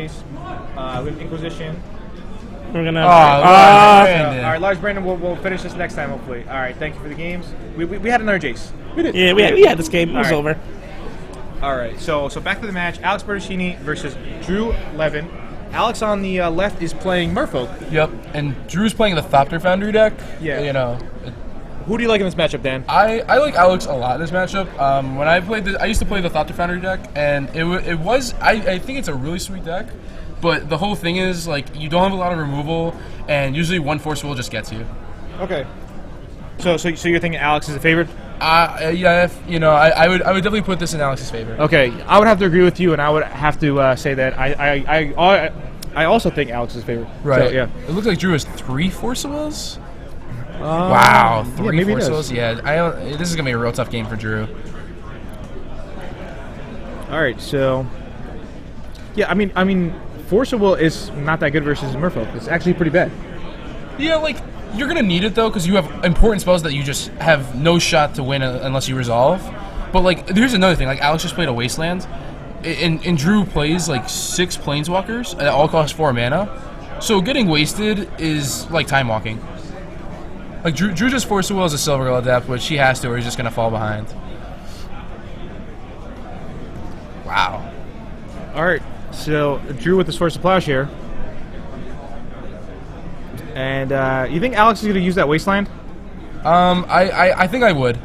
Jace. We have Inquisition. We're gonna. All right, Lars Brandon. We'll finish this next time, hopefully. All right, thank you for the games. We had another Jace. We did. Yeah, we had this game. It was over. All right, so back to the match. Alex Bertoncini versus Drew Levin. Alex on the left is playing Merfolk. Yep, and Drew's playing the Thopter Foundry deck. Yeah. You know. Who do you like in this matchup, Dan? I like Alex a lot in this matchup. When I used to play the Thopter Foundry deck, and I think it's a really sweet deck, but the whole thing is, like, you don't have a lot of removal, and usually one Force Will just gets you. Okay. So you're thinking Alex is a favorite? Yeah, I would definitely put this in Alex's favor. Okay, I would have to agree with you, and I would have to say that I also think Alex is favorite. Right. So, yeah. It looks like Drew has 3 Force Wills. Wow, 3 Force Wills. Yeah, this is gonna be a real tough game for Drew. All right, so yeah, I mean, Force of Will is not that good versus Merfolk. It's actually pretty bad. Yeah, like, you're going to need it, though, because you have important spells that you just have no shot to win unless you resolve. But, like, here's another thing. Like, Alex just played a Wasteland, and Drew plays, like, 6 Planeswalkers that all cost 4 mana. So getting wasted is like time walking. Like, Drew just Force of Will as a Silver Girl Adept, which he has to, or he's just going to fall behind. Wow. All right, so Drew with the Source of Plowshare. And you think Alex is going to use that Wasteland? I think I would.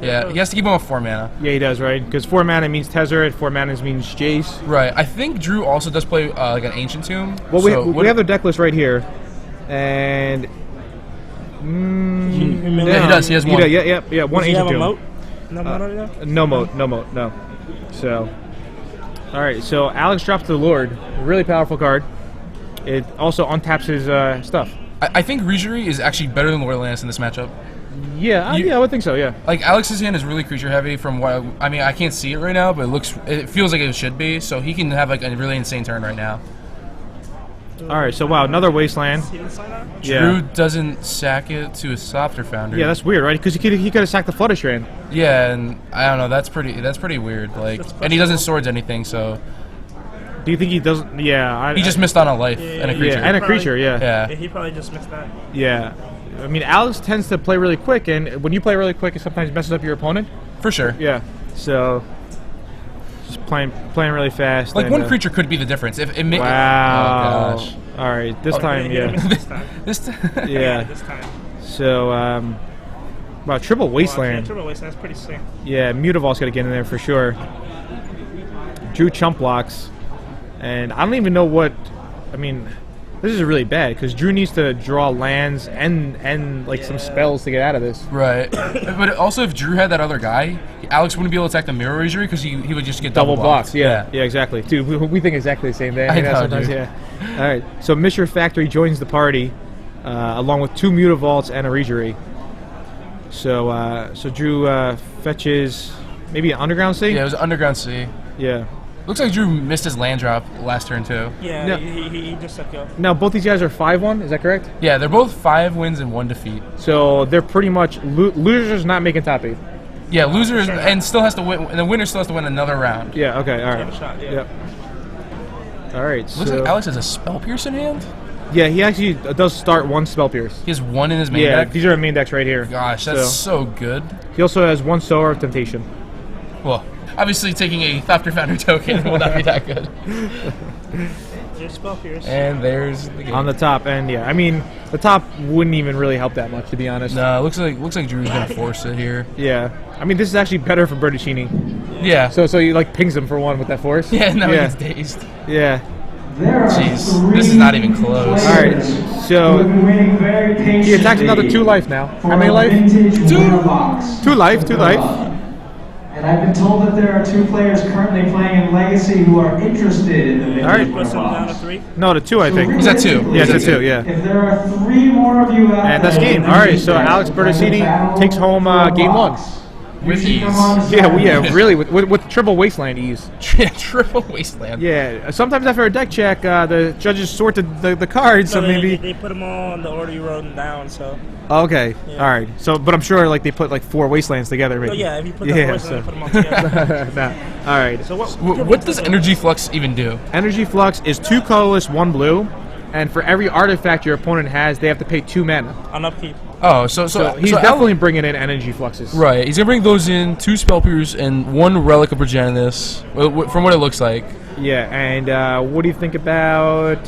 Yeah, he has to keep him with 4 mana. Yeah, he does, right? Because 4 mana means Tezzeret, 4 mana means Jace. Right. I think Drew also does play like an Ancient Tomb. Well, we have the deck list right here, and yeah, he does. He has one. Yeah. One Ancient Tomb. Moat? No moat on it? No moat. No. So, all right. So Alex drops the Lord, a really powerful card. It also untaps his stuff. I think Regery is actually better than Lord Lance in this matchup. Yeah, I would think so. Yeah. Like, Alex's hand is really creature heavy. From what I can't see it right now, but it feels like it should be. So he can have like a really insane turn right now. All right. So wow, another Wasteland. Drew doesn't sack it to a Thopter Foundry. Yeah, that's weird, right? Because he could have sacked the Flooded Strand. Yeah, and I don't know. That's pretty weird. Like, and he doesn't swords anything. So. Do you think he doesn't? Yeah. He just missed on a life and a creature. Yeah, and a creature. Yeah. He probably just missed that. Yeah. I mean, Alex tends to play really quick, and when you play really quick, it sometimes messes up your opponent. For sure. Yeah. So, just playing really fast. Like, and, one creature could be the difference. If it wow. Oh gosh. All right. This time, yeah. This time. Yeah. This time. So, wow, triple Wasteland. Yeah, triple Wasteland. That's pretty sick. Yeah, Mutavault's got to get in there for sure. Drew chump blocks, and I don't even know what. I mean. This is really bad because Drew needs to draw lands and like some spells to get out of this. Right, but also if Drew had that other guy, Alex wouldn't be able to attack the Mirror Regery because he would just get double blocks. Yeah, exactly. Dude, we think exactly the same thing. I know, sometimes, dude. Yeah. All right, so Mr. Factory joins the party along with 2 Mutavaults and a Regery. So Drew fetches maybe an Underground Sea. Yeah, it was an Underground Sea. Yeah. Looks like Drew missed his land drop last turn, too. Yeah, no. he just took go. Now, both these guys are 5-1, is that correct? Yeah, they're both 5 wins and 1 defeat. So they're pretty much losers not making top 8. Yeah, losers and still has to win, and the winner still has to win another round. Yeah, okay, all right. Shot, yeah. Yep. All right, Looks like Alex has a Spell Pierce in hand? Yeah, he actually does start 1 Spell Pierce. He has 1 in his main deck? Yeah, these are main decks right here. Gosh, that's so good. He also has 1 Sower of Temptation. Well, obviously taking a Thopter Foundry token will not be that good. There's Spell Pierce. And there's the game. On the top end, yeah. I mean, the top wouldn't even really help that much, to be honest. No, it looks like Drew's going to force it here. Yeah. I mean, this is actually better for Bertoncini. Yeah. So he, like, pings him for 1 with that force? Yeah, now he gets dazed. Yeah. Jeez, this is not even close. All right, so he attacks another 2 life now. How many life? 2 life. And I've been told that there are 2 players currently playing in Legacy who are interested in the Vintage. All right. Puts him down to 3? No, to 2, I think. He's at 2. Yeah, it's at 2, yeah. If there are 3 more of you out And that's game. All right, so Alex Bertoncini takes home game 1. with ease. Yeah, really, with triple wasteland ease. Yeah, triple wasteland. Yeah, sometimes after a deck check, the judges sort the cards, so maybe. They put them all in the order you wrote them down, so. Okay, Yeah. all right. So, but I'm sure like they put like 4 wastelands together. Maybe. Oh, yeah, if you put the voice in, put them all together. Nah. All right. So What does Energy Flux even do? Energy Flux is 2 colorless, 1 blue, and for every artifact your opponent has, they have to pay 2 mana. on upkeep? Oh, So he's definitely bringing in Energy Fluxes. right. He's gonna bring those in, 2 Spell Pierce and 1 Relic of Progenitus, from what it looks like. Yeah, and what do you think about?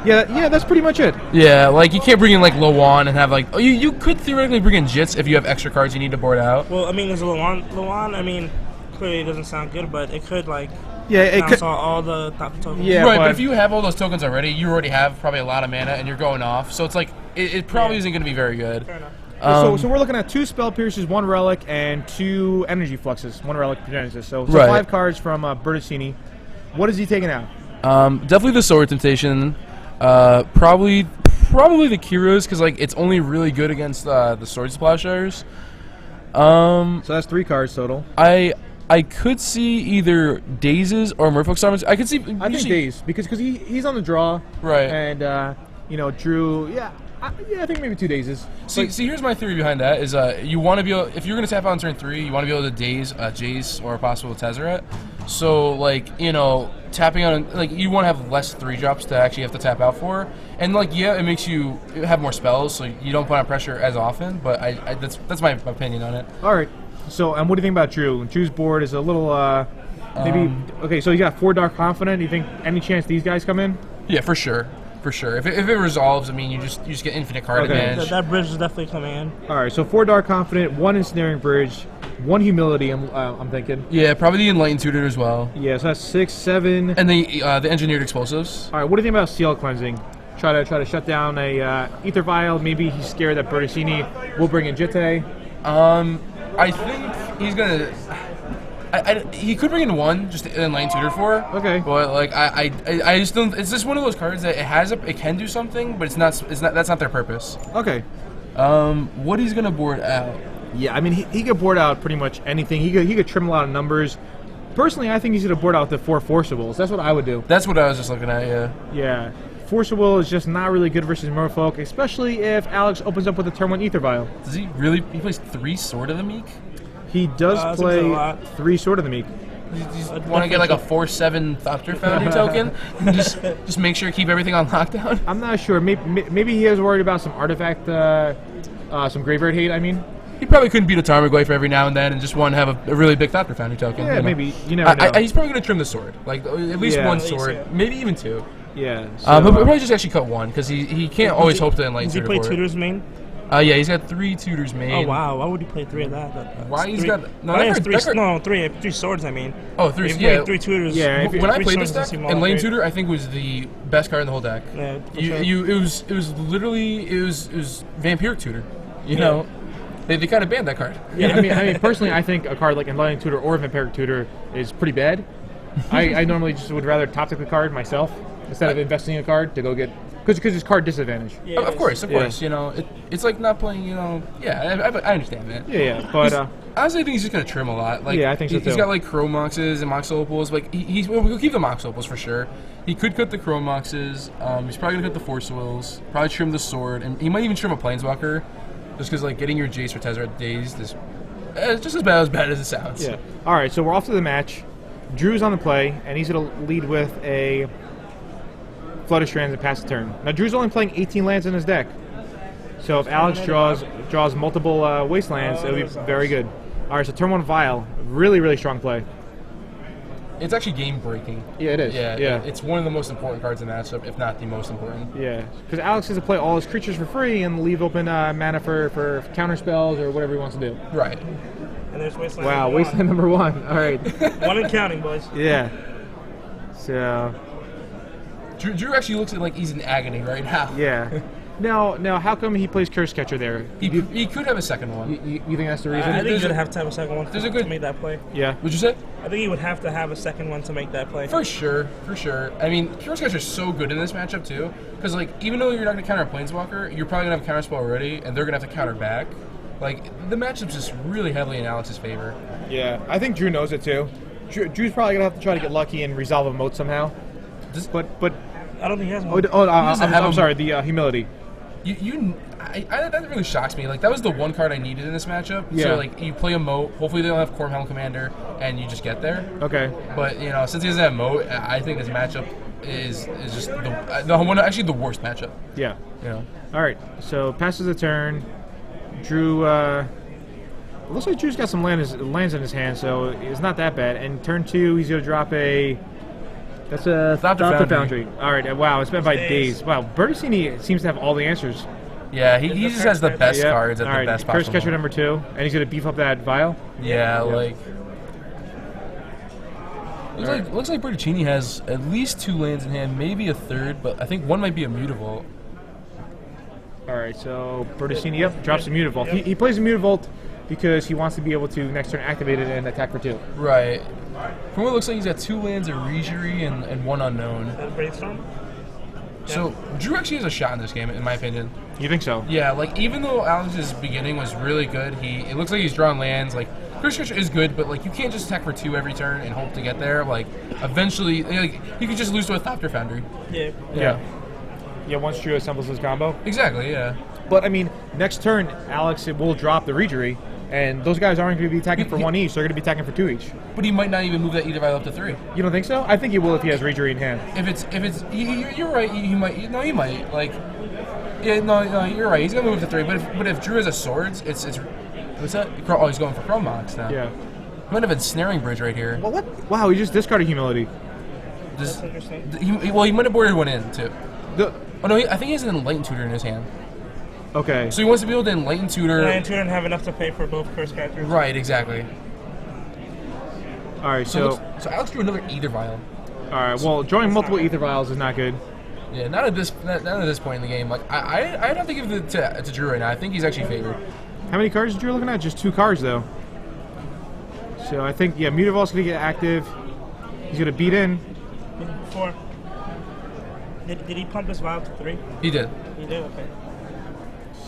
Yeah, that's pretty much it. Yeah, like you can't bring in like Lowan and have like you could theoretically bring in Jits if you have extra cards you need to board out. Well, I mean, there's a Luan, I mean, clearly it doesn't sound good, but it could, like, Yeah, it bounce could. all the top tokens. Yeah, right, but but if you have all those tokens already, you already have probably a lot of mana and you're going off. So it's like it probably isn't going to be very good. Fair enough. So we're looking at 2 Spell Pierces, 1 Relic, and 2 Energy Fluxes, 1 Relic Progenitus. So Right. 5 cards from Bertoncini. What is he taking out? Definitely the Sword Temptation. Probably the Kiros because like it's only really good against the Sword Splashers. So that's 3 cards total. I could see either Dazes or Merfolk Summons. I could see. I think Days because he's on the draw. Right. And Drew. Yeah. I think maybe 2 Dazes. See, here's my theory behind that: is you want to be able, if you're going to tap out on turn 3, you want to be able to daze Jace or a possible Tezzeret. So like tapping on like you want to have less 3-drops to actually have to tap out for, and like it makes you have more spells, so you don't put on pressure as often. But I that's my opinion on it. All right. So and what do you think about Drew? Drew's board is a little maybe okay. So you got 4 Dark Confident. Do you think any chance these guys come in? Yeah, for sure. For sure. If it resolves, I mean, you just get infinite card Okay. advantage. That bridge is definitely coming in. All right. So 4 Dark Confident, 1 Ensnaring Bridge, 1 Humility. I'm thinking. Yeah, probably the Enlightened Tutor as well. Yeah. So that's 6, 7. And the Engineered Explosives. All right. What do you think about Seal Cleansing? Try to shut down a Ether Vial. Maybe he's scared that Bertoncini will bring in Jitte. I think he's gonna. He could bring in 1 just to Enlightened Tutor for. Okay. But like I just don't. It's just one of those cards that it can do something, but it's not. That's not their purpose. Okay. What he's gonna board out? Yeah. I mean, he could board out pretty much anything. He could trim a lot of numbers. Personally, I think he's gonna board out the 4 Forcibles. That's what I would do. That's what I was just looking at. Yeah. Yeah. Forcible is just not really good versus Merfolk, especially if Alex opens up with a turn 1 Ether Vial. Does he really? He plays 3 Sword of the Meek. He does That seems a play lot. 3 Sword of the Meek. Want to get like a 4/7 Thopter Foundry token? Just make sure to keep everything on lockdown. I'm not sure. Maybe he is worried about some artifact, some graveyard hate. I mean, He probably couldn't beat a Tarmogoyf every now and then and just want to have a really big Thopter Foundry token. yeah, you know? maybe you never know. He's probably going to trim the sword, like at least Yeah. 1 At least, sword, yeah. maybe even 2. yeah. But he'll probably just actually cut 1 because he can't always hope to enlighten Does he tutor play for it. tutors main? Yeah, he's got 3 tutors main. Oh wow, why would he play 3 of that? Why he's three, got- no, why that has card- 3? that card- No, 3 swords. I mean. Oh, 3. If Yeah. playing 3 tutors. Yeah, if you- When I three played swords this deck, doesn't seem all and Lane great. Tutor I think was the best card in the whole deck. Yeah, for sure. It was literally it was Vampiric Tutor. You know, they kind of banned that card. Yeah, I mean, personally, I think a card like Enlightening Tutor or Vampiric Tutor is pretty bad. I normally just would rather top deck the card myself instead of investing in a card to go get because it's card disadvantage. Yeah, Of course. Yeah. You know, it's like not playing. You know, yeah, I understand that. Yeah, but Honestly, I think he's just gonna trim a lot. Like, Yeah, I think so, He's too. got like Chrome Moxes and Mox Opals. Like we'll keep the Mox Opals for sure. He could cut the Chrome Moxes. He's probably gonna cut the Force Wills. Probably trim the sword, and he might even trim a Planeswalker, just because like getting your Jace or Tezzeret dazed is just as bad as it sounds. yeah. All right, so we're off to the match. Drew's on the play, and he's gonna lead with a Flood of Strands and pass the turn. Now Drew's only playing 18 lands in his deck, so if Alex draws multiple wastelands, it'll be very good. All right, so turn 1 Vial, really strong play. It's actually game breaking. Yeah, it is. Yeah, It's one of the most important cards in the matchup, if not the most important. Yeah, because Alex has to play all his creatures for free and leave open mana for counter spells or whatever he wants to do. Right. And there's wasteland. Wow, number wasteland number 1. All right. 1 and counting, boys. Yeah. So, Drew actually looks like he's in agony right now. yeah. Now, how come he plays Curse Catcher there? He could have a second one. You think that's the reason? I think There's he would a- have to have a second one there's a to good- make that play. Yeah. Would you say? I think he would have to have a second one to make that play. For sure. I mean, Curse Catcher is so good in this matchup too, because like even though you're not gonna counter a Planeswalker, you're probably gonna have a counter spell already, and they're gonna have to counter back. Like, the matchup's just really heavily in Alex's favor. Yeah, I think Drew knows it too. Drew's probably gonna have to try to get lucky and resolve a moat somehow. But I don't think he has oh, one. I'm sorry, the humility. That really shocks me. Like, that was the one card I needed in this matchup. Yeah. So, like, you play a moat. Hopefully they don't have Corm Helm Commander, and you just get there. Okay. But, you know, since he doesn't have moat, I think this matchup is just actually the worst matchup. Yeah. You know? All right. So passes the turn. Drew. It looks like Drew's got some lands in his hand, so it's not that bad. And turn 2, he's gonna drop a. That's a Thopter Foundry. All right. Wow, it's been by days. Wow, Bertoncini seems to have all the answers. Yeah, he just has the best cards at All the right. best Curse possible. Catcher number 2, and he's gonna beef up that vial. Yeah, like. Looks like Bertoncini has at least 2 lands in hand, maybe a third, but I think one might be a Mutavault. All right. So Bertoncini, yep, drops a Mutavault. He plays a Mutavault because he wants to be able to next turn activate it and attack for 2. Right. From what it looks like, he's got 2 lands, a Regery, and 1 unknown. Brainstorm? So Drew actually has a shot in this game, in my opinion. You think so? Yeah, like even though Alex's beginning was really good, it looks like he's drawing lands. Like Curse Catcher is good, but like you can't just attack for 2 every turn and hope to get there. Like eventually, like you could just lose to a Thopter Foundry. Yeah. Yeah, once Drew assembles his combo. Exactly. Yeah. But I mean, next turn, Alex will drop the Regery, and those guys aren't going to be attacking for 1 each. They're going to be attacking for 2 each. But he might not even move that either vial up to 3. You don't think so? I think he will if he has Regery in hand. You're right. He might. No, he might. Like, yeah, no, you're right. He's gonna move to 3. But if Drew has a swords, it's what's that? Oh, he's going for Chrome Mox now. Yeah. He might have a Snaring Bridge right here. Well, what? Wow, he just discarded Humility. That's interesting. He might have boarded one in too. I think he has an Enlightened Tutor in his hand. Okay. So he wants to be able to Enlighten Tutor. And Tutor didn't have enough to pay for both Curse Catchers. Right, exactly. All right, so Alex drew another Aether Vial. all right. Well, drawing multiple Aether Vials is not good. Yeah, not at this point in the game. Like I'd have to give it to Drew right now. I think he's actually favored. How many cards is Drew looking at? Just 2 cards though. So I think Mutavault's gonna get active. He's gonna beat in. 4. Did he pump his vial to 3? He did. He did. Okay.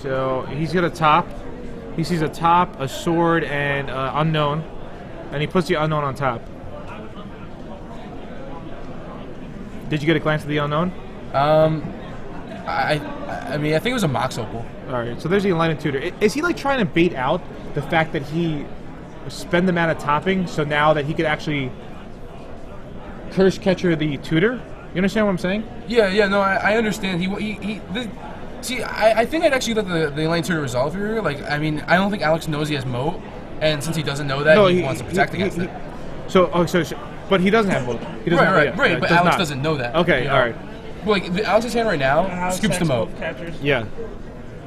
So he's gonna top. He sees a top, a sword, and unknown, and he puts the unknown on top. Did you get a glance at the unknown? I mean, I think it was a Mox Opal. All right. So there's the Enlightened Tutor. Is he like trying to bait out the fact that he spend the mana topping, so now that he could actually Curse Catcher the Tutor? You understand what I'm saying? Yeah, no, I understand. See, I think I'd actually let the Enlightened Tutor resolve here. Like, I mean, I don't think Alex knows he has moat, and since he doesn't know that, he wants to protect against it. But he doesn't have moat. He doesn't Right. But Alex doesn't know that. Okay, you know? all right. Like, Alex's hand right now scoops the moat. Yeah.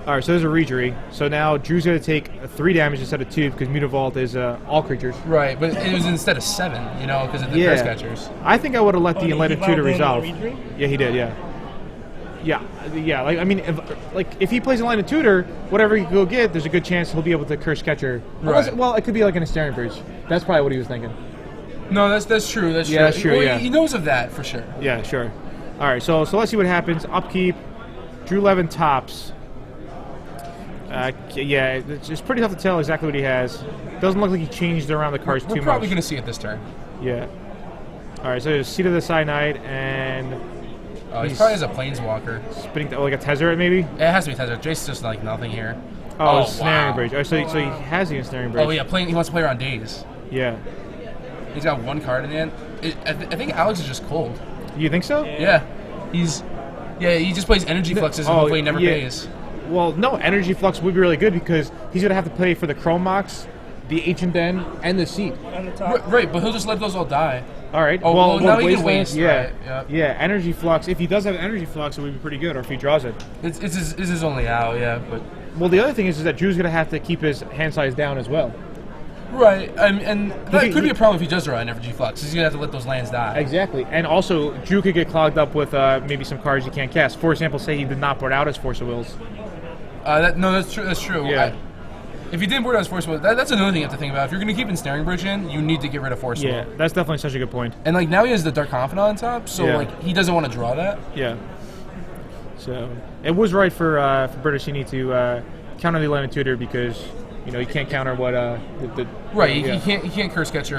All right, so there's a Regery. So now Drew's going to take 3 damage instead of 2 because Mutavault is all creatures. Right, but it was instead of 7, you know, because of the Curse Catchers. I think I would have let the Enlightened Tutor resolve. Regery? Yeah, he did, yeah. Like, I mean, if he plays Enlightened Tutor, whatever he go get, there's a good chance he'll be able to Curse Catcher. Right. Well, it could be like an Ensnaring Bridge. That's probably what he was thinking. No, that's true. That's true. That's true, Well, yeah. He knows of that for sure. Yeah, sure. All right, so let's see what happens. Upkeep. Drew Levin tops. Yeah, it's pretty tough to tell exactly what he has. Doesn't look like he changed around the cards too much. We're probably going to see it this turn. Yeah. All right, so there's Seat of the Cyanide, and He probably has a Planeswalker. spinning like a Tezzeret maybe. It has to be Tezzeret. Jace's just like nothing here. Oh, Ensnaring wow. Bridge. Oh, so he has the Ensnaring Bridge. Oh yeah, he wants to play around days. Yeah. He's got 1 card in hand. I think Alex is just cold. You think so? Yeah. He just plays Energy Fluxes and hopefully he never pays. Well, no, Energy Flux would be really good because he's going to have to pay for the Chrome Mox, the Ancient Den, and the Seat. On the top. Right, but he'll just let those all die. All right. Oh, well, now he can waste. Yeah. Right, Yeah, Energy Flux. If he does have Energy Flux, it would be pretty good, or if he draws it. It's his only out, yeah. But Well, the other thing is that Drew's going to have to keep his hand size down as well. right, and that could be a problem if he does draw an Energy Flux. He's gonna have to let those lands die. Exactly. And also, Drew could get clogged up with maybe some cards he can't cast. For example, say he did not board out his Force of Wills. That's true. That's true. Yeah. If you didn't board out his Force Will, that's another thing you have to think about. If you're gonna keep Ensnaring Bridge in, you need to get rid of Force Will. Yeah, that's definitely such a good point. And like now he has the Dark Confidant on top, so Yeah. like he doesn't want to draw that. Yeah. So it was right for Bertoncini to counter the Enlightened Tutor because You know, you can't counter what Right, yeah. he can't curse catcher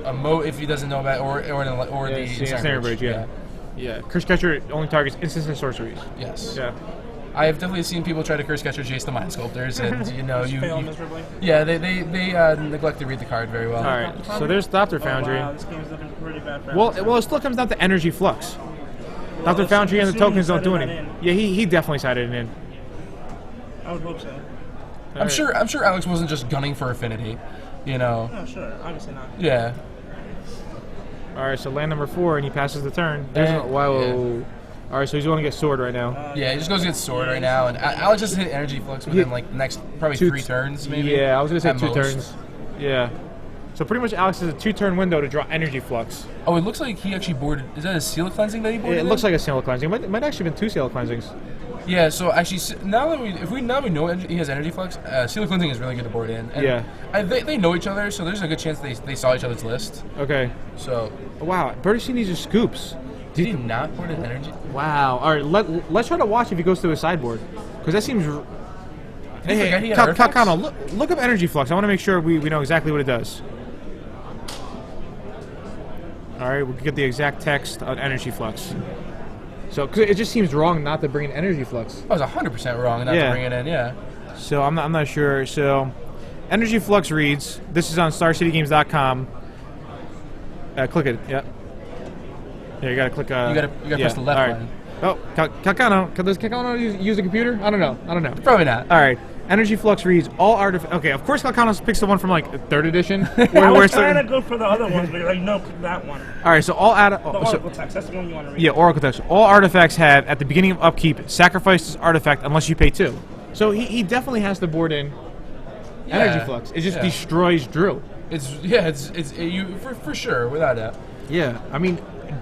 a moat if he doesn't know about or the Ensnaring Bridge. Yeah. Curse catcher only targets instants and sorceries. Yes. Yeah. I have definitely seen people try to curse catcher Jace the Mind Sculptors, and you know Fail miserably. yeah they neglect to read the card very well. All right. So there's Dr. Foundry. Oh, wow, this game's looking pretty bad for Well, it still comes down to energy flux. Dr. Foundry and the assuming tokens he don't do sided anything. that Yeah, he definitely sided it in. I would hope so. I'm sure Alex wasn't just gunning for affinity, you know. No, sure. Obviously not. Yeah. All right, so land number 4, and he passes the turn. Wow. Yeah. All right, so he's going to get sword right now. Yeah, he just goes to get sword right now, and Alex just hit energy flux within like the next probably 3 turns maybe. Yeah, I was going to say at 2 most. turns. Yeah. So pretty much Alex has a 2-turn window to draw energy flux. Oh, it looks like he actually boarded. Is that a seal cleansing that he boarded? It looks like a seal cleansing. It might actually have been 2 seal cleansings. Yeah, so actually, now that we know he has energy flux, seal cleansing is really good to board in. And Yeah. they know each other, so there's a good chance they saw each other's list. Okay. So Wow, Bertoncini just scoops. did he not board in energy? Wow. All right, let's try to watch if he goes to his sideboard, because that seems. Did he forget he had artifacts? Kakano, look up energy flux. I want to make sure we know exactly what it does. All right, we'll get the exact text on energy flux. So, 'cause it just seems wrong not to bring in energy flux. I was 100% wrong not to bring it in. Yeah. So I'm not sure. So, energy flux reads. This is on StarCityGames.com. Click it. Yep. Yeah, you gotta click. You gotta press the left button. Oh, Kakano. Does Kakano use a computer? I don't know. Probably not. All right. Energy flux reads all artifacts. Okay, of course Kakano picks the one from like 3rd edition. I was it's trying like- to go for the other ones, but you're like, no, pick that one. all right, so all The Oracle text, that's the one you want to read. yeah, Oracle text. All artifacts have at the beginning of upkeep sacrifice this artifact unless you pay 2. So he definitely has to board in energy flux. It just destroys Drew. It's you for sure without doubt. Yeah, I mean,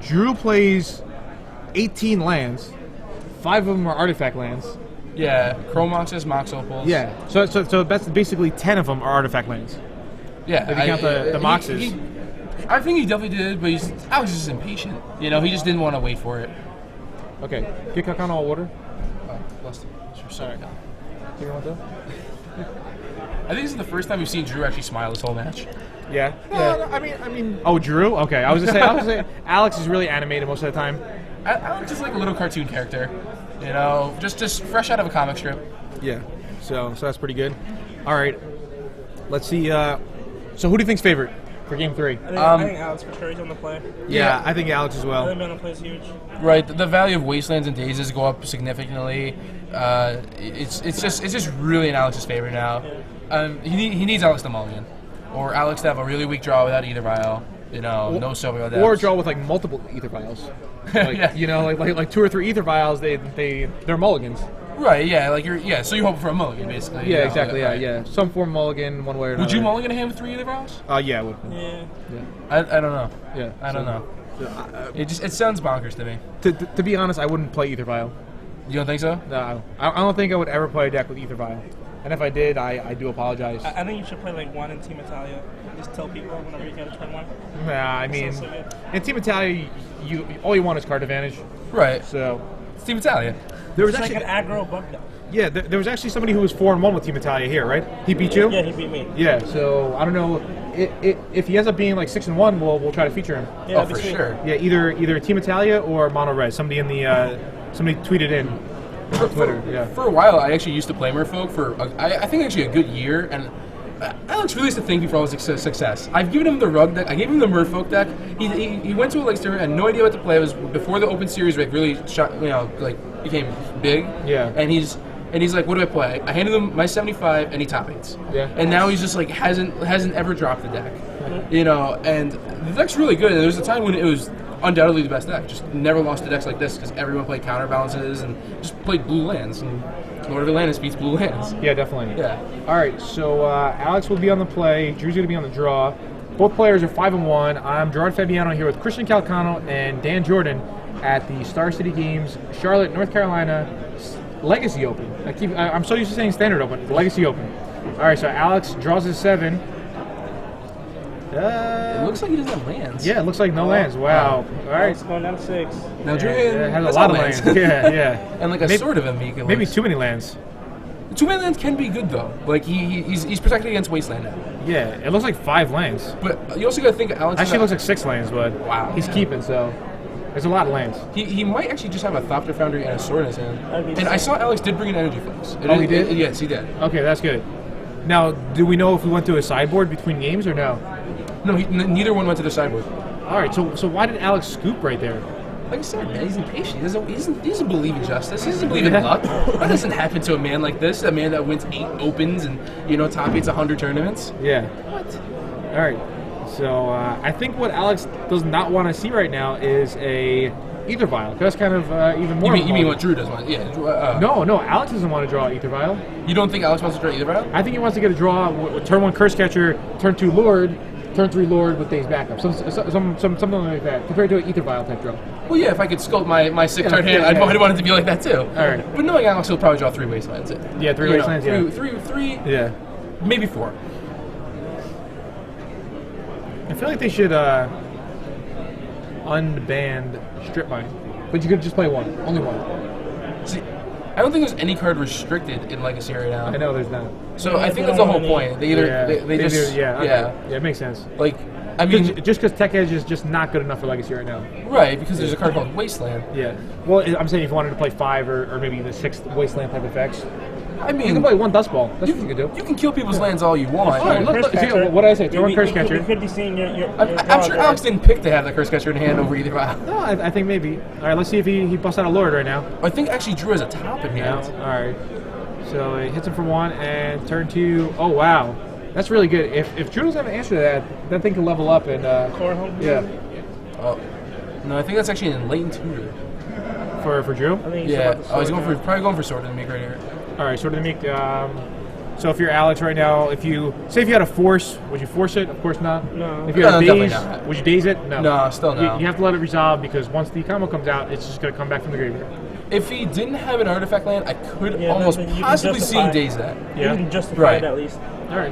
Drew plays 18 lands. 5 of them are artifact lands. Yeah, Chromoxes, Mox Opals. Yeah, so that's basically 10 of them are artifact lands. Yeah, If you count the Moxes. I think he definitely did, but Alex is just impatient. You know, he just didn't want to wait for it. Okay, get Kakano all water. Oh, bless you. Sure, sorry. You want that? I think this is the first time we've seen Drew actually smile this whole match. Yeah. Yeah. No, I mean. Oh, Drew. Okay, I was gonna say Alex is really animated most of the time. Alex is like a little cartoon character. You know, just fresh out of a comic strip. Yeah. So that's pretty good. All right. Let's see. So who do you think's favorite for Game 3? I think Alex for sure, he's on the play. Yeah, I think Alex as I well. think man on the play is huge. Right, the value of Wastelands and Dazes go up significantly. It's just really in Alex's favor now. He needs Alex to mulligan, or Alex to have a really weak draw without either vial. You know, no silver without. Or draw with like multiple ether vials. Like, Yeah. You know, like 2 or 3 ether vials. They're mulligans. Right, yeah, so you hope for a mulligan basically. Yeah, you know, exactly. right. Yeah. Some form mulligan, one way or another. Would you mulligan a hand with 3 ether vials? Yeah, I would. Yeah. I don't know. Yeah. I don't know. It sounds bonkers to me. To be honest, I wouldn't play ether vial. You don't think so? No, I don't think I would ever play a deck with ether vial. And if I did, I do apologize. I think you should play like 1 in Team Italia. Just tell people whenever you get a turn 1. Nah, I mean, sounds so good. in Team Italia, you all you want is card advantage. Right. So It's Team Italia. there was It's like actually an aggro bug deck. there was actually somebody who was 4-1 with Team Italia here, right? He beat you. Yeah, he beat me. Yeah. So I don't know if he ends up being like 6-1, we'll try to feature him. Yeah, Oh, for sure. Yeah, either Team Italia or Mono Red. Somebody in the somebody tweeted in on Twitter. Yeah. For a while, I actually used to play Merfolk for, I think, actually a good year, and Alex really used to thank me for all his success. I've given him the rug deck. I gave him the Merfolk deck. He went to a Lakes tournament, had no idea what to play. It was before the Open Series like really shot, became big. Yeah. And he's like, what do I play? I handed him my 75, and he top 8s. Yeah. And now he's just like hasn't ever dropped the deck. You know, and the deck's really good. And there was a time when it was undoubtedly the best deck. Just never lost to decks like this because everyone played counterbalances and just played blue lands. And Lord of Atlantis beats blue lands. Yeah, definitely. Yeah. All right, so Alex will be on the play. Drew's going to be on the draw. Both players are 5-1. I'm Gerard Fabiano here with Christian Calcano and Dan Jordan at the Star City Games Charlotte, North Carolina Legacy Open. I'm so used to saying Standard Open. Legacy Open. All right, so Alex draws his 7. It looks like he doesn't have lands. Yeah, it looks like no lands. Wow. All right. It's going down to 6. Now Drew Yeah, it has a has lot no of lands. Yeah, yeah. And like a Maybe- sort of a meek. Maybe too many lands. Two-man lands can be good though. Like he's protected against Wasteland now. Yeah, it looks like 5 lands. But you also got to think Alex. Actually, it looks like 6 lands, but Wow. he's keeping, so there's a lot of lands. He might actually just have a Thopter Foundry and a sword in his hand. That'd be And I sick. saw Alex did bring an Energy Flames. He did? Yes, he did. Okay, that's good. Now, do we know if we went to a sideboard between games or no? No, neither one went to the sideboard. All right, so why did Alex scoop right there? Like I said, man, he's impatient. He doesn't believe in justice. He doesn't believe in luck. That doesn't happen to a man like this. A man that wins 8 opens and top 8s 100 tournaments. Yeah. What? All right. So I think what Alex does not want to see right now is a Ether Vial. That's kind of even more. You mean what Drew does want? Yeah. No. Alex doesn't want to draw Ether Vial. You don't think Alex wants to draw either vial? I think he wants to get a draw. Turn 1 Curse Catcher, turn 2 Lord, turn 3 Lord with Days Backup. Something like that. Compared to an Ether Vial type draw. Well, yeah. If I could sculpt my 6 card hand, I'd want it to be like that too. All right. But knowing Alex, he'll probably draw 3 Wastelands. Yeah, 3 Wastelands. Yeah. Three. Yeah. Maybe 4. I feel like they should unban Strip Mine, but you could just play one, only one. See, I don't think there's any card restricted in Legacy right now. I know there's not. So I think that's the whole point. They either they just yeah, it makes sense. Like I mean, Just because Tech Edge is just not good enough for Legacy right now. right? Because there's a card called Wasteland. Yeah. Well, I'm saying if you wanted to play 5 or maybe the 6th Wasteland type effects, I you mean, can play 1 Dust Ball. That's what you can do. you can kill people's lands all you want. All right, look, Curse see, Catcher. what did I say? Throw a Curse You Catcher. could be seeing your I'm sure Alex didn't pick to have that Curse Catcher in hand over either vial. No, I think maybe. All right, let's see if he busts out a Lord right now. I think actually Drew has a top in Yeah. hand. All right. So he hits him for 1 and turn 2. Oh wow, that's really good. If Drew doesn't have an answer to that thing can level up and Core home. yeah. Oh, no, I think that's actually in Latent Tutor. For Drew. I think Yeah. about the Oh, he's sword going now. for probably going for Sword in the Make right here. All right, sort of the meek. So if you're Alex right now, if you had a force, would you force it? Of course not. No. If you had No, a definitely daze, not. would you daze it? No. No, still no. You have to let it resolve because once the combo comes out, it's just gonna come back from the graveyard. If he didn't have an artifact land, I could Yeah, almost then you can possibly see him justify- daze that. Yeah. You can justify Right. it at least. All right.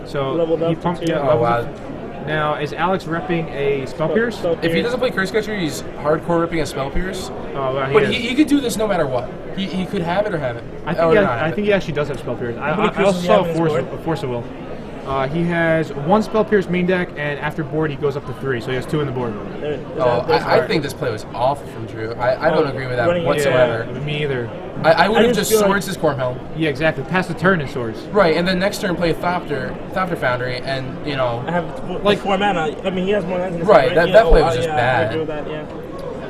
So Leveled up he to pumped. 2. Yeah. Oh, levels wow. up. Now is Alex repping a Spell Pierce? If he doesn't play Curse Catcher, he's hardcore ripping a Spell Pierce. Oh, wow, But is. he could do this no matter what. He could have it or have it. I Or think he, not have I it. think he actually does have Spell Pierce. How many I also pierces saw do you have in his a Force of Will. He has 1 Spell Pierce main deck, and after board he goes up to 3, so he has 2 in the board. I think this play was awful from Drew. I don't agree with that Running it- whatsoever. Yeah, me either. I would I have just just feel like- swords his Corm Helm. Yeah, exactly. Pass the turn in swords. Right, and then next turn play a Thopter Foundry, and I have Like- like 4 mana. I mean, he has more lands in his Right, hand, that play was yeah, just yeah, bad. I agree with that. Yeah.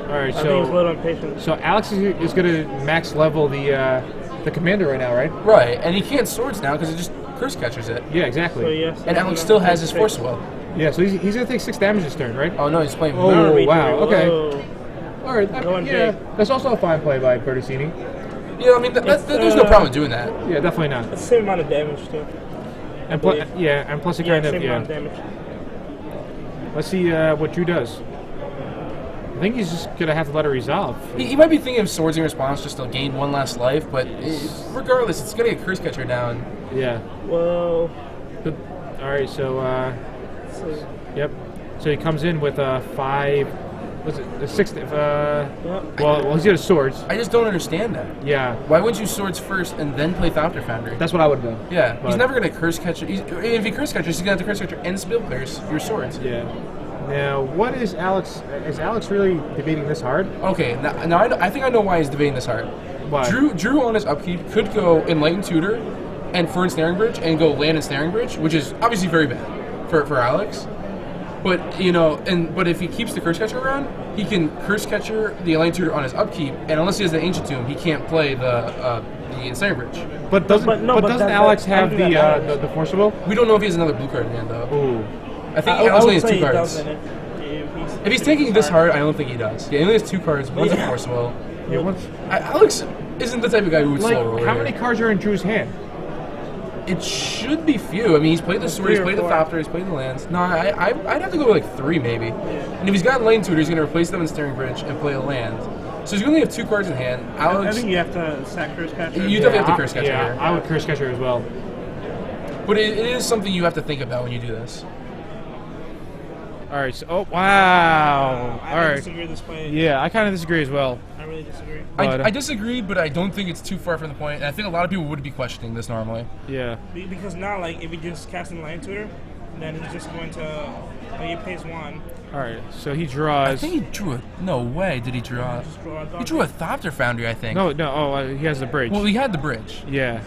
All right, I think he's a so little impatient. Alex is going to max level the commander right now, right? Right, and he can't swords now because it just Curse Catchers it. Yeah, So exactly. yes. And Alex still has his Force Will. Yeah, so he's going to take 6 damage this turn, right? Oh no, he's playing. Oh, Retreat. wow, okay. Whoa. All right, Going yeah, big. that's also a fine play by Bertoncini. Yeah, I mean, there's no problem doing that. Yeah, definitely not. It's the same amount of damage too. And believe. and plus it Yeah, kind of same amount of damage. Let's see what Drew does. I think he's just gonna have to let it resolve. He might be thinking of swords in response just to gain 1 last life, but regardless, it's gonna get Curse Catcher down. Yeah. Whoa. Good. All right, so So, yep. So he comes in with a 5. Was it a 6? yeah. Well, he's got his swords. I just don't understand that. Yeah, Why would you swords first and then play Thopter Foundry? that's what I would have done. Yeah, he's But- never gonna Curse Catcher. If he Curse Catchers, he's gonna have to Curse Catcher and Spill Pierce your swords. Yeah. Now, what is Alex? Is Alex really debating this hard? Okay, now I think I know why he's debating this hard. Why? Drew on his upkeep could go Enlightened Tutor and for Ensnaring Bridge and go land Ensnaring Bridge, which is obviously very bad for Alex. But but if he keeps the Curse Catcher around, he can Curse Catcher the Enlightened Tutor on his upkeep, and unless he has the Ancient Tomb, he can't play the Ensnaring Bridge. But doesn't But no, but doesn't that- Alex that- have I think that matters. the Force of Will? We don't know if he has another blue card in hand though. Ooh. I think I he would only has say 2 he cards. doesn't If he's taking this hard, I don't think he does. Yeah, he only has 2 cards. One's a Yeah. Force Will. Yeah, what's, Alex isn't the type of guy who would like, slow roll. how here. many cards are in Drew's hand? It should be few. I mean, he's played the sword, he's 3 or played the 4. Thopter, he's played the lands. No, I'd have to go with like 3 maybe. And if he's got Lane Tutor, he's going to replace them in Staring Bridge and play a land. So he's going to have 2 cards in hand. I Alex, think you have to sack Curse Catcher. You definitely have to Curse Catcher Yeah, here. I would Curse Catcher as well. but it is something you have to think about when you do this. All right. So, oh wow. I All right. disagree with this play. Yeah, I kind of disagree as well. I really disagree. But, I disagree, but I don't think it's too far from the point. And I think a lot of people would be questioning this normally. Yeah. Because now, like, if he just casting Land Tutor, then he's just going to, like, he pays 1. All right. So he I draws. think he drew a. No way did he draw. Just draw a He dog. drew a Thopter Foundry, I think. No. Oh, he has the bridge. Well, he had the bridge. Yeah.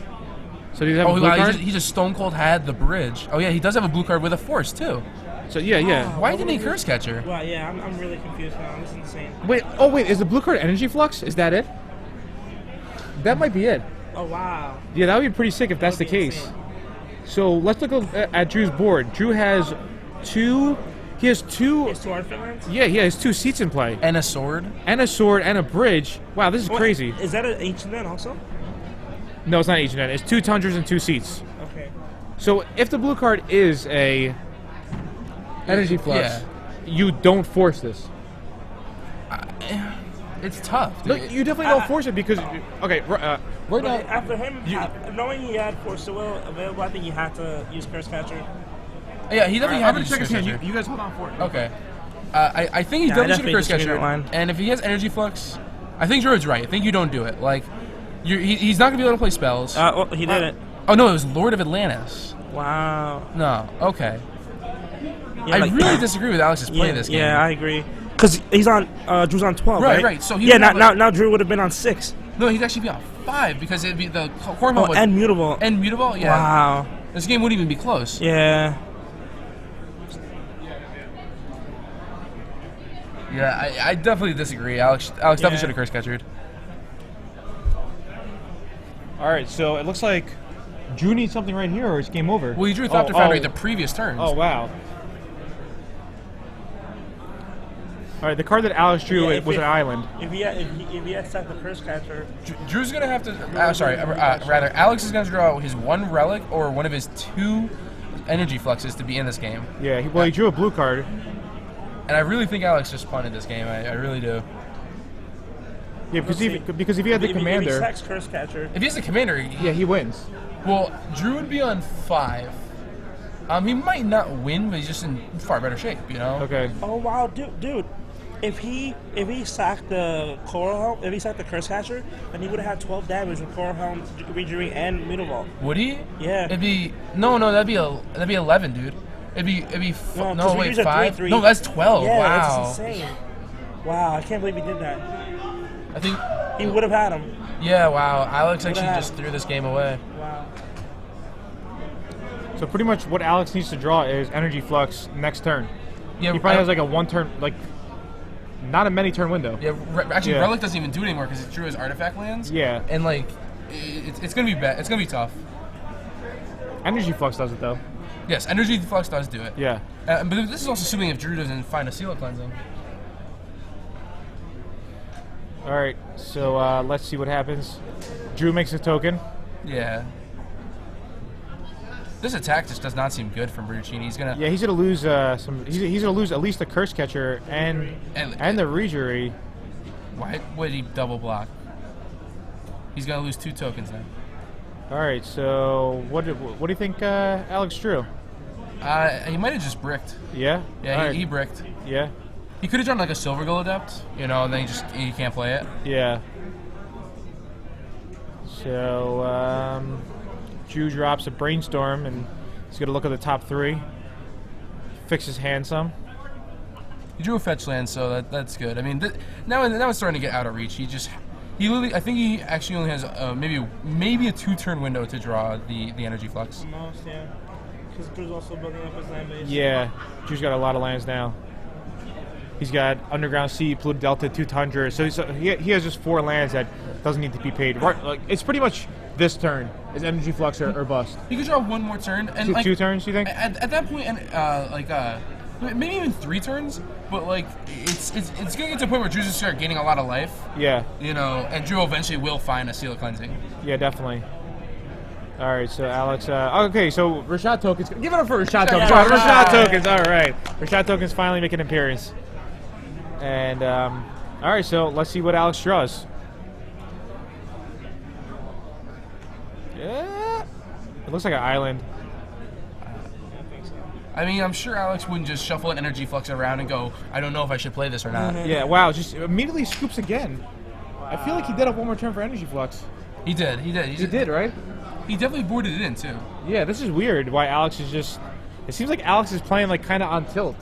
So does he have Oh, a blue wow, card? he just stone cold had the bridge. Oh yeah, he does have a blue card with a force too. So yeah. Why didn't he curse catcher? Well, yeah, I'm really confused now. This is insane. Wait. Oh wait. Is the blue card Energy Flux? Is that it? That might be it. Oh, wow. Yeah, that would be pretty sick if that's the That would be case. insane. So let's look at Drew's board. Drew has two. He has two. It's 2 Artifact lands? Yeah, he has 2 seats in play, And a sword. and a sword, and a bridge. Wow, this is What? crazy. Is that an Ancient Land also? No, it's not Ancient End. It's 2 Tundras and 2 seats. Okay. So if the blue card is a Energy Flux, Yeah. you don't force this. It's tough. Dude. Look, you definitely don't force it because okay, right But now. after him, knowing he had Force of Will available, I think he had to use Curse Catcher. Yeah, he definitely had to use curse hand. catcher. You guys hold on for it. Okay. I think he Yeah, I definitely should have definitely curse disagree catcher. with that line. And if he has energy flux, I think Druid's right. I think you don't do it. Like, he's not gonna be able to play spells. Well, he did it. Oh no, it was Lord of Atlantis. Wow. No. Okay. Yeah, I like- really disagree with Alex's play this game. Yeah, I agree. Because he's on, Drew's on 12, Right, right? right. So he yeah, would have now Drew would have been on 6. No, he'd actually be on 5 because it'd be the core Oh, and Mutable. and mutable. Yeah. Wow. This game wouldn't even be close. Yeah. Yeah, I definitely disagree. Alex definitely Yeah. should have curse catchered. All right, so it looks like Drew needs something right here, or it's game over. Well, he drew Thopter Foundry the previous turns. Oh wow. All right, the card that Alex drew Yeah, was an island. If he had set the Curse Catcher, Drew's gonna have to. Rather, Alex is gonna draw his 1 relic or one of his 2 energy fluxes to be in this game. Yeah, he drew a blue card. And I really think Alex just punted this game. I really do. Yeah, because Let's if he had the if he commander, sacks Curse Catcher, If he has a commander, yeah, he wins. well, Drew would be on 5. He might not win, but he's just in far better shape. You know. Okay. oh wow, dude. If he sacked the Coral Helm, if he sacked the Curse Catcher, then he would have had 12 damage with Coral Helm, Rejury, and Mutable. Would he? Yeah. It'd be that'd be 11, dude. It'd be No, no 'cause wait, Rejury's a 5. 3/3. No, that's 12. Yeah, Wow. that's insane. Wow, I can't believe he did that. I think. He would have had him. Yeah. Wow. Alex actually have. just threw this game away. Wow. So pretty much what Alex needs to draw is Energy Flux next turn. Yeah. He probably has like a 1 turn, like not a many turn window. Yeah. Actually, Yeah. Relic doesn't even do it anymore because it drew his artifact lands. Yeah. And like, it's gonna be bad. It's gonna be tough. Energy Flux does it though. Yes, Energy Flux does do it. Yeah. But this is also assuming if Drew doesn't find a Seal of Cleansing. All right. So let's see what happens. Drew makes a token. Yeah. This attack just does not seem good from Bertoncini. He's gonna. Yeah, he's gonna lose some. He's gonna lose at least the Curse Catcher and the Rejury. Why would he double block? He's gonna lose 2 tokens now. All right. So what do you think, Alex drew? He might have just bricked. Yeah. Yeah, All right. he bricked. Yeah. He could have drawn like a Silver Gull Adept, you know, and then he can't play it. Yeah. So Drew drops a Brainstorm, and he's gonna look at the top 3. Fix his hand some. He drew a fetch land, so that's good. I mean, now it's starting to get out of reach. He literally, I think he actually only has maybe a 2-turn window to draw the energy flux. Most, yeah. Because Drew's also building up his land base. Yeah. Drew's got a lot of lands now. He's got Underground Sea, Polluted Delta, 2 Tundras. So he has just 4 lands that doesn't need to be paid. Right, like it's pretty much this turn is Energy Flux or bust. He could draw 1 more turn, and like 2 turns, you think? at that point, and maybe even 3 turns. But like it's gonna get to a point where Drew's gonna start gaining a lot of life. Yeah. You know, and Drew eventually will find a Seal of Cleansing. Yeah, definitely. All right, so Alex. Okay, so Rashad Tokens. Give it up for Rashad Tokens. Yeah, Rashad Rashad. Tokens. All right, Rashad Tokens finally making an appearance. And all right, so let's see what Alex draws. Yeah, it looks like an island. I mean, I'm sure Alex wouldn't just shuffle an energy flux around and go, I don't know if I should play this or not. Yeah, wow, just immediately scoops again. I feel like he did have one more turn for energy flux. He did. He did, right? He definitely boarded it in, too. Yeah, this is weird why Alex is just... It seems like Alex is playing like kind of on tilt.